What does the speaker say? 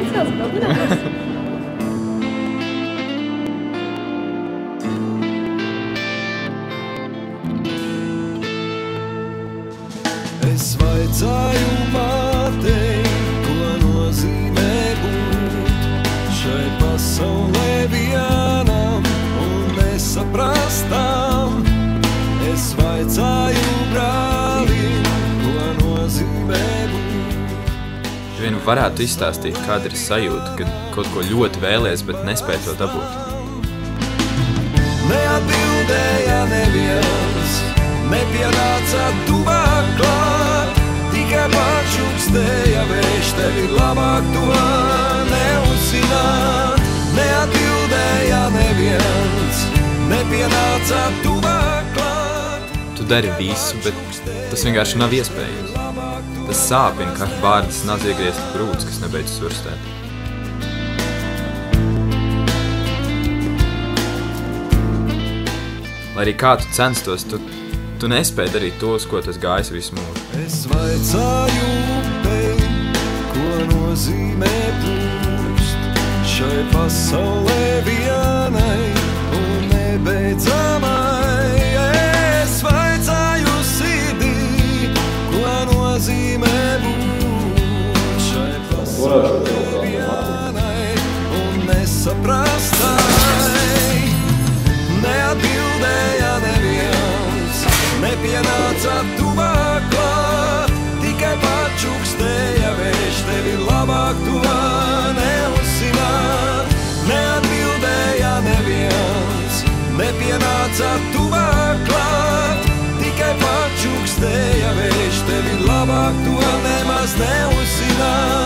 Sales brauc. Es vaicāju mātei, ko nozīmē būt šai pasaulē vienam un nesaprastam. Es vaicāju brālim, ko nozīmē būt. Vienu varētu izstāstīt, kāda ir sajūta, kad kaut ko ļoti vēlies, bet nespēj to dabūt. Neatbildēja neviens, nepienāca tuvāk klāt, tikai pačukstēja vējš, tevi labāk to neuzzināt. Neatbildēja neviens, nepienāca tuvāk klāt. Tu dari visu, bet tas vienkārši nav iespējams. Tas sāpina, kā bārdas naz iegriezta grūts, kas nebeidz surstēt. Lai arī kā tu censtos, tu nespēj darīt to, uz ko tas gājis visu mūžu. Es vaicāju upei, ko nozīmē plūst šai pasaulē vienai un nebeidzamai. Es vaicāju sirdī, ko nozīmē būt šai pasaulē vienai un nesaprastai. Neatbildēja neviens, nepienāca tuvāk klāt, tikai pačukstēja vējš, tevi labāk to neuzzināt. Neatbildēja neviens, nepienāca tuvāk klāt, tikai pačukstēja vējš, tevi labāk to nemaz neuzzināt.